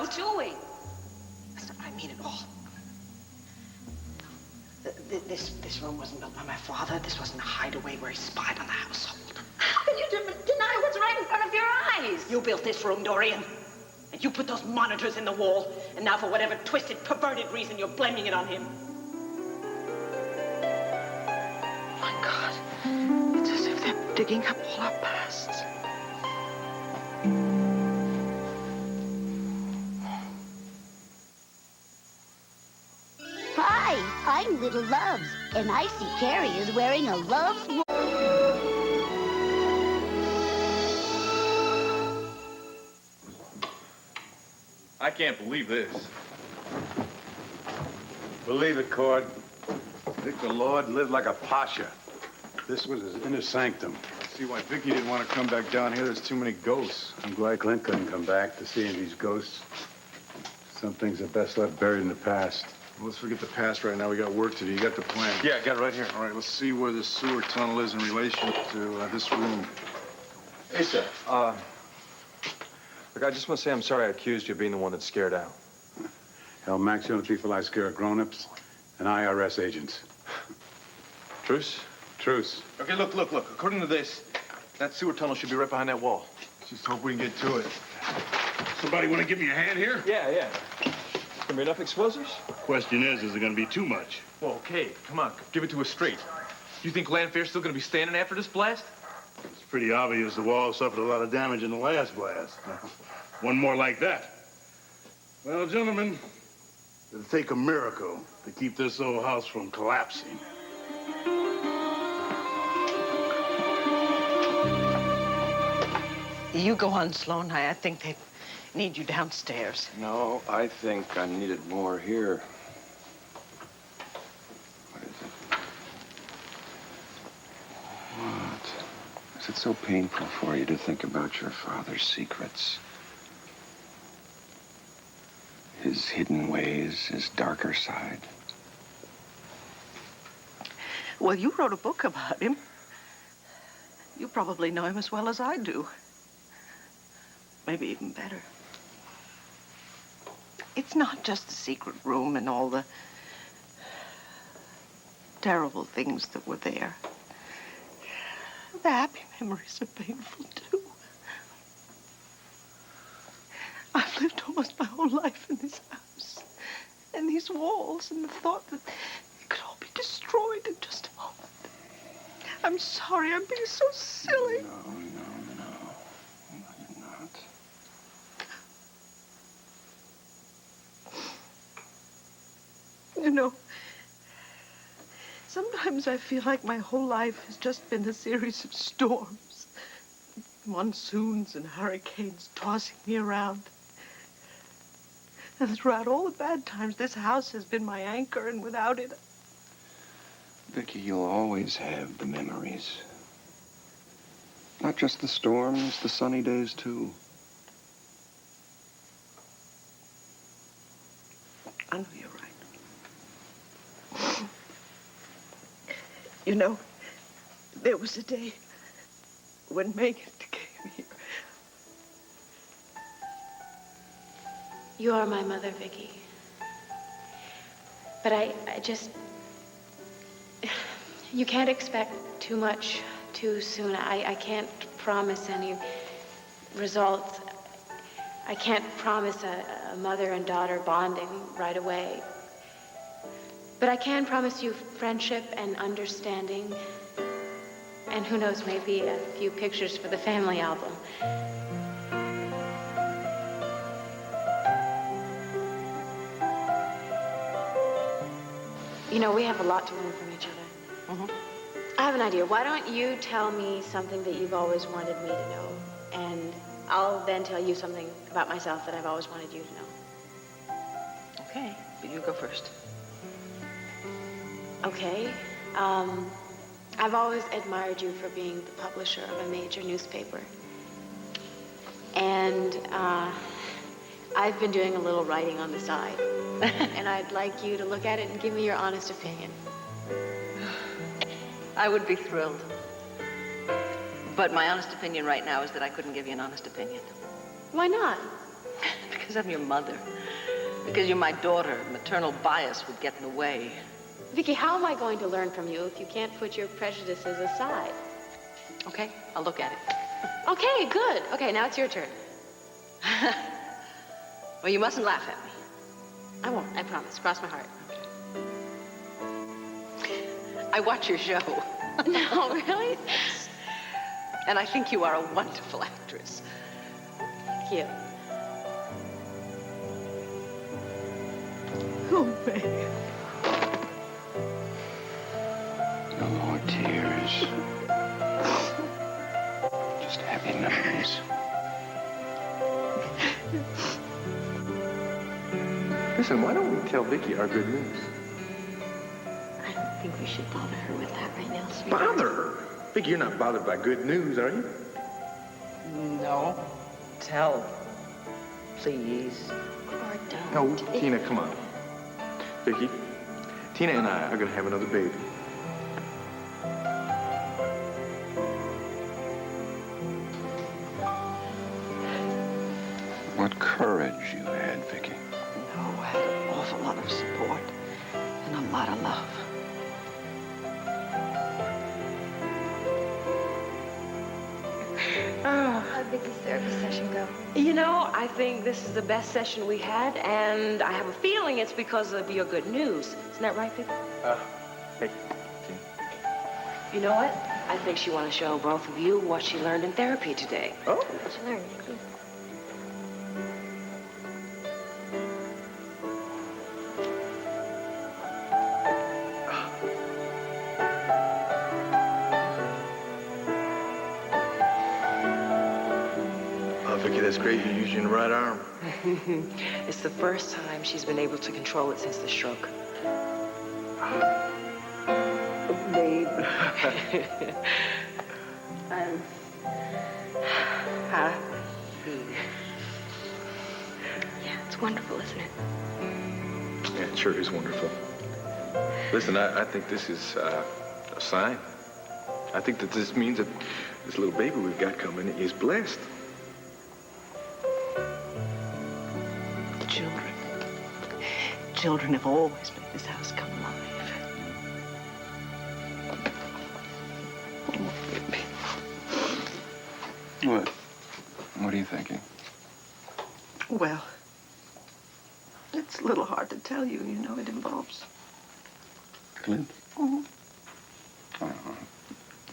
How doing? That's not what I mean at all. This room wasn't built by my father. This wasn't a hideaway where he spied on the household. How can you deny what's right in front of your eyes? You built this room, Dorian. And you put those monitors in the wall. And now for whatever twisted, perverted reason, you're blaming it on him. My God. It's as if they're digging up all our pasts. Hi, I'm Little Loves, and I see Carrie is wearing a Love's watch. I can't believe this. Believe it, Cord. Victor Lord lived like a pasha. This was his inner sanctum. See why Vicky didn't want to come back down here. There's too many ghosts. I'm glad Clint couldn't come back to see these ghosts. Some things are best left buried in the past. Well, let's forget the past right now. We got work to do. You got the plan? Yeah, I got it right here. All right, let's see where the sewer tunnel is in relation to this room. Hey, sir. Look, I just want to say I'm sorry I accused you of being the one that scared out. Hell, Max, the only people I scare are grown-ups and IRS agents. Truce? Truce. Okay, look. According to this, that sewer tunnel should be right behind that wall. Just hope we can get to it. Somebody want to give me a hand here? Yeah. Gonna be enough explosives? Question is it gonna be too much? Well, okay, come on, give it to us straight. You think Landfair's still gonna be standing after this blast? It's pretty obvious the wall suffered a lot of damage in the last blast. One more like that. Well, gentlemen, it'll take a miracle to keep this old house from collapsing. You go on, Sloan. I think they need you downstairs. No, I think I'm needed more here. What is it? What? Is it so painful for you to think about your father's secrets? His hidden ways, his darker side? Well, you wrote a book about him. You probably know him as well as I do. Maybe even better. It's not just the secret room and all the terrible things that were there. The happy memories are painful, too. I've lived almost my whole life in this house, and these walls, and the thought that it could all be destroyed in just a moment. I'm sorry, I'm being so silly. No, you're not. You know, sometimes I feel like my whole life has just been a series of storms. Monsoons and hurricanes tossing me around. And throughout all the bad times, this house has been my anchor, and without it... Vicky, you'll always have the memories. Not just the storms, the sunny days, too. I know you're right. You know, there was a day when Megan came here. You are my mother, Vicky. But I just... You can't expect too much too soon. I can't promise any results. I can't promise a mother and daughter bonding right away. But I can promise you friendship and understanding. And who knows, maybe a few pictures for the family album. You know, we have a lot to learn from each other. Mm-hmm. I have an idea. Why don't you tell me something that you've always wanted me to know? And I'll then tell you something about myself that I've always wanted you to know. Okay, but you go first. Okay. I've always admired you for being the publisher of a major newspaper. And I've been doing a little writing on the side. And I'd like you to look at it and give me your honest opinion. I would be thrilled. But my honest opinion right now is that I couldn't give you an honest opinion. Why not? Because Because I'm your mother. Because you're my daughter. Maternal bias would get in the way. Vicky, how am I going to learn from you if you can't put your prejudices aside? Okay, I'll look at it. Okay, good. Okay, now it's your turn. Well, you mustn't laugh at me. I won't, I promise. Cross my heart. I watch your show. No, really? And I think you are a wonderful actress. Thank you. Oh, Meg. No more tears. Just happy memories. Listen, why don't we tell Vicky our good news? I don't think we should bother her with that right now, sweetie. Bother her? Vicky, you're not bothered by good news, are you? No. Tell. Please. Or don't. No, Tina, come on. Vicky, Tina and I are going to have another baby. What courage you had, Vicky. No, I had an awful lot of support and a lot of love. How'd Vicky's therapy session go? You know, I think this is the best session we had, and I have a feeling it's because of your good news. Isn't that right, Vicky? Hey, Tina. You know what? I think she want to show both of you what she learned in therapy today. Oh. What she learned, Vicky? Vicky, that's great. You're using your right arm. It's the first time she's been able to control it since the stroke. Babe. I'm happy. Yeah, it's wonderful, isn't it? Yeah, it sure is wonderful. Listen, I think this is a sign. I think that this means that this little baby we've got coming is blessed. Children have always made this house come alive. What? What are you thinking? Well, it's a little hard to tell you. You know, it involves... Clint? Mhm.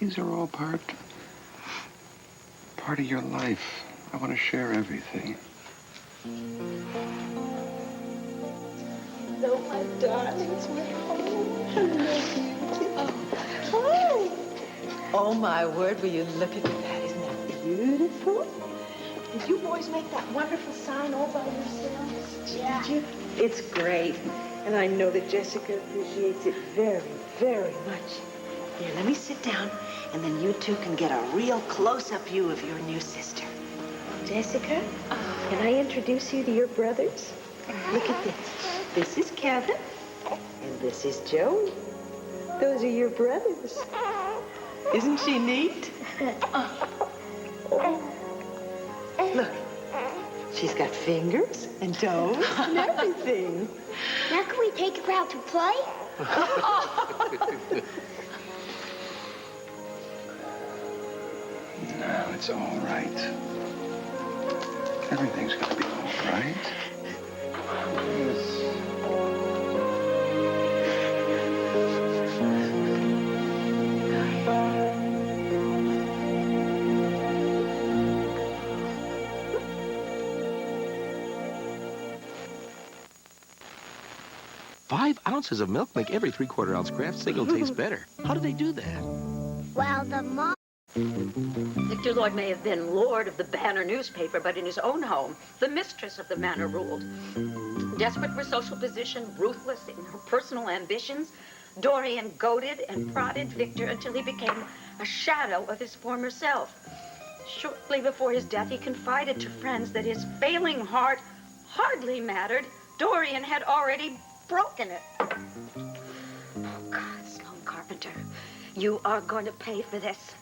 These are all part of your life. I want to share everything. Hello, my darlings. We're home. Hello, beauty. Hi. Oh, my word, will you look at that? Isn't that beautiful? Did you boys make that wonderful sign all by yourselves? Yeah. Did you? It's great. And I know that Jessica appreciates it very, very much. Here, let me sit down, and then you two can get a real close-up view of your new sister. Jessica, can I introduce you to your brothers? Look at this. This is Kevin, and this is Joey. Those are your brothers. Isn't she neat? Look, she's got fingers and toes and everything. Now can we take her out to play? No, it's all right. Everything's gonna be all right. Five ounces of milk make every 3/4 ounce Kraft single taste better. How do they do that? Well, the mom... Victor Lloyd may have been lord of the Banner newspaper, but in his own home, the mistress of the manor ruled. Desperate for social position, ruthless in her personal ambitions, Dorian goaded and prodded Victor until he became a shadow of his former self. Shortly before his death, he confided to friends that his failing heart hardly mattered. Dorian had already broken it. Oh, God, Sloan Carpenter, you are going to pay for this.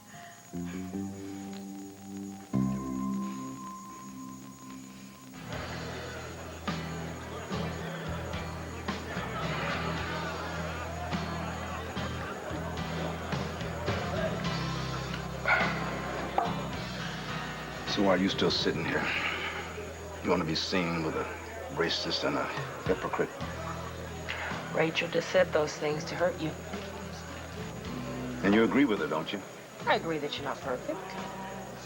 why are you still sitting here? You want to be seen with a racist and a hypocrite. Rachel just said those things to hurt you. And you agree with her, don't you? I agree that you're not perfect.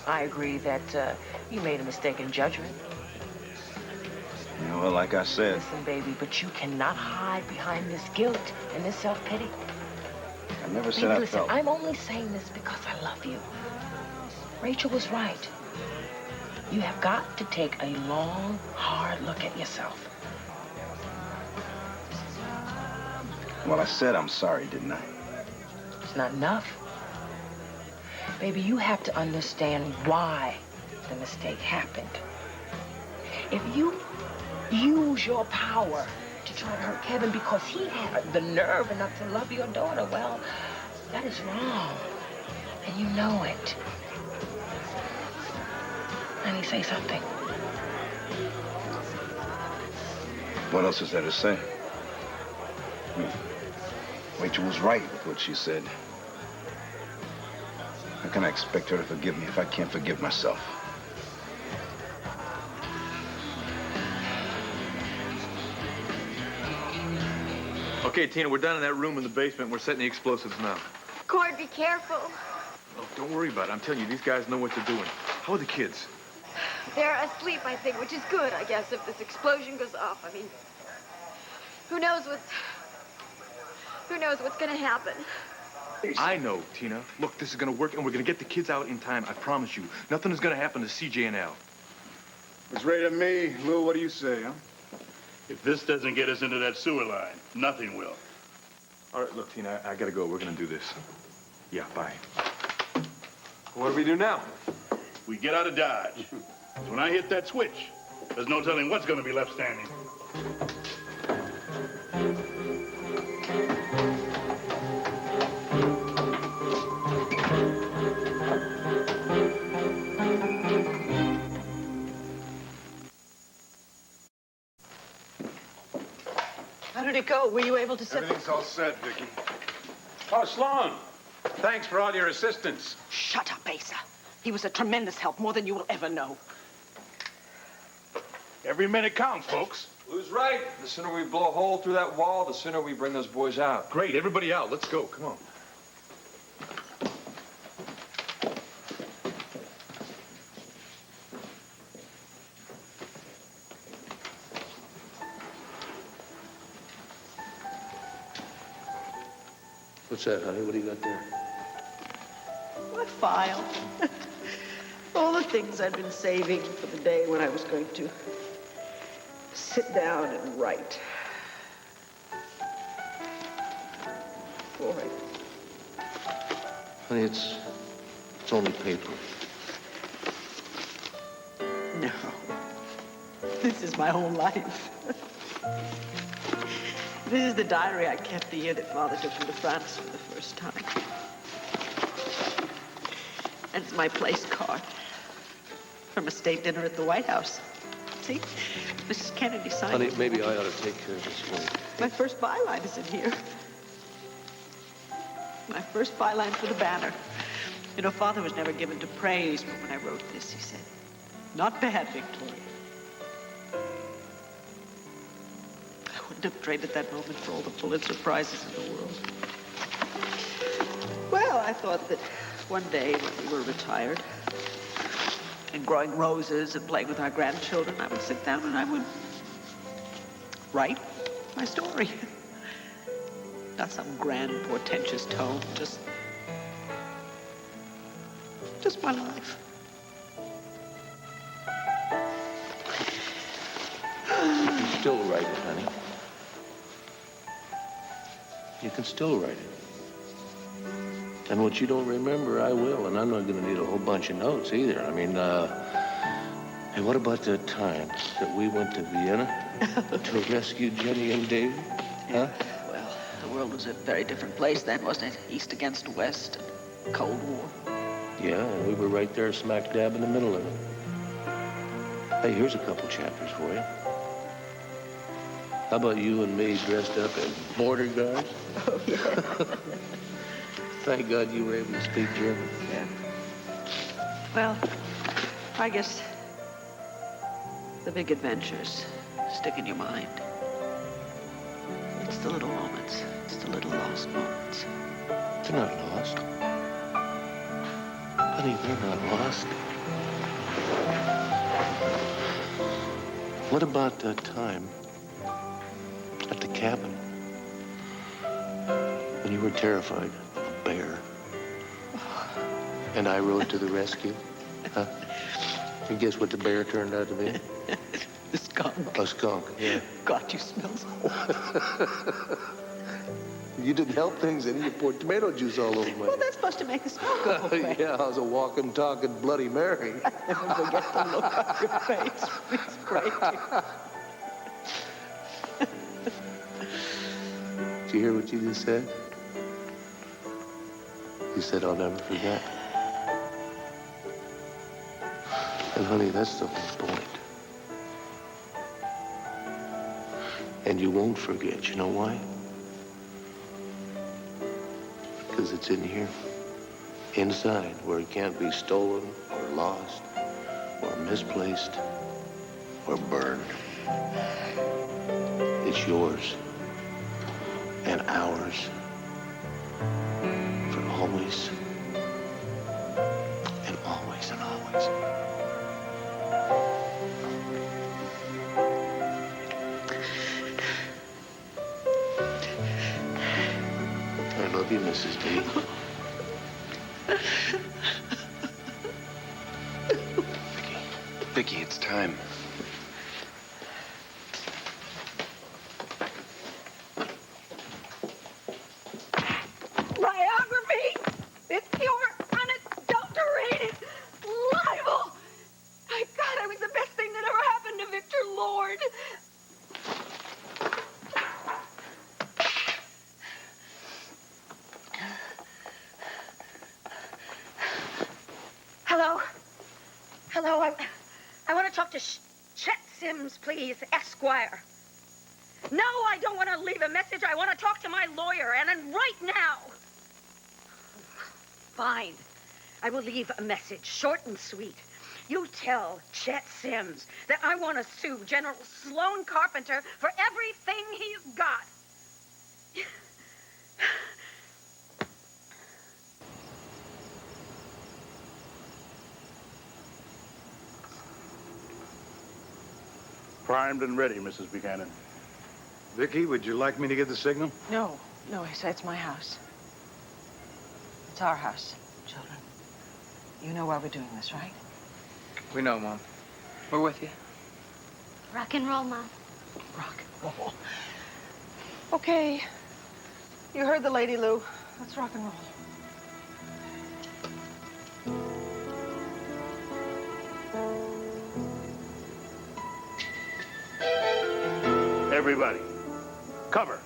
I agree that you made a mistake in judgment. Well, like I said. Listen, baby, but you cannot hide behind this guilt and this self-pity. I never said Baby, I listen, felt. I'm only saying this because I love you. Rachel was right. You have got to take a long, hard look at yourself. Well, I said I'm sorry, didn't I? It's not enough. Baby, you have to understand why the mistake happened. If you use your power to try to hurt Kevin because he had the nerve enough to love your daughter, well, that is wrong. And you know it. Honey, say something. What else is there to say? Rachel was right with what she said. How can I expect her to forgive me if I can't forgive myself? Okay, Tina, we're down in that room in the basement. We're setting the explosives now. Cord, be careful. Oh, don't worry about it. I'm telling you, these guys know what they're doing. How are the kids? They're asleep, I think, which is good, I guess, if this explosion goes off. I mean, who knows what's gonna happen. I know, Tina. Look, this is gonna work, and we're gonna get the kids out in time. I promise you. Nothing is gonna happen to CJ and Al. It's right at me. Lou, what do you say, huh? If this doesn't get us into that sewer line, nothing will. All right, look, Tina, I gotta go. We're gonna do this. Yeah, bye. What do we do now? We get out of Dodge. When I hit that switch, there's no telling what's gonna be left standing. How did it go? Were you able to set... Everything's all set, Vicky. Oh, Sloan. Thanks for all your assistance. Shut up, Asa. He was a tremendous help, more than you will ever know. Every minute counts, folks. Lou's right. The sooner we blow a hole through that wall, the sooner we bring those boys out. Great, everybody out. Let's go. Come on. What's that, honey? What do you got there? My file. All the things I'd been saving for the day when I was going to sit down and write. All right. Honey, it's only paper. No. This is my whole life. This is the diary I kept the year that Father took me to France for the first time. And it's my place card from a state dinner at the White House. See? Mrs. Kennedy signed Honey, it. maybe I ought to take care of this one. My first byline is in here. My first byline for the banner. You know, Father was never given to praise, but when I wrote this, he said, "Not bad, Victoria." I wouldn't have traded that moment for all the Pulitzer Prizes in the world. Well, I thought that one day when we were retired and growing roses and playing with our grandchildren, I would sit down and I would write my story. Not some grand, portentous tome, just my life. You can still write it, honey. You can still write it. And what you don't remember, I will. And I'm not going to need a whole bunch of notes either. I mean, hey, what about the time that we went to Vienna to rescue Jenny and David? Huh? Well, the world was a very different place then, wasn't it? East against West, and Cold War. Yeah, and we were right there smack dab in the middle of it. Hey, here's a couple chapters for you. How about you and me dressed up as border guards? Oh, yeah. Thank God you were able to speak German. Yeah. Well, I guess the big adventures stick in your mind. It's the little moments. It's the little lost moments. They're not lost. Honey, they're not lost. What about that time at the cabin when you were terrified of a bear and I rode to the rescue? Huh? And guess what the bear turned out to be? The skunk. A skunk, yeah. God, you smell so hot. You didn't help things any. You poured tomato juice all over my Well, that's supposed to make the smell go away. Yeah, I was a walking, talking Bloody Mary. I never forget the look on your face when he sprayed you. Did you hear what you just said? You said, I'll never forget. And honey, that's the whole point. And you won't forget. You know why? Because it's in here. Inside, where it can't be stolen or lost or misplaced or burned. It's yours and ours for always and always and always. I love you, Mrs. D. Vicky, it's time. Biography! It's pure, unadulterated libel! My God, I was the best thing that ever happened to Victor Lord. Hello? Hello, I want to talk to Chet Sims, please, Esquire. No, I don't want to leave a message. I want to talk to my lawyer, and right now. Fine. I will leave a message, short and sweet. You tell Chet Sims that I want to sue General Sloan Carpenter for everything he's got. Primed and ready, Mrs. Buchanan. Vicky, would you like me to get the signal? No, it's my house. It's our house, children. You know why we're doing this, right? We know, Mom. We're with you. Rock and roll, Mom. Rock and roll. Okay. You heard the lady, Lou. Let's rock and roll. Everybody, cover.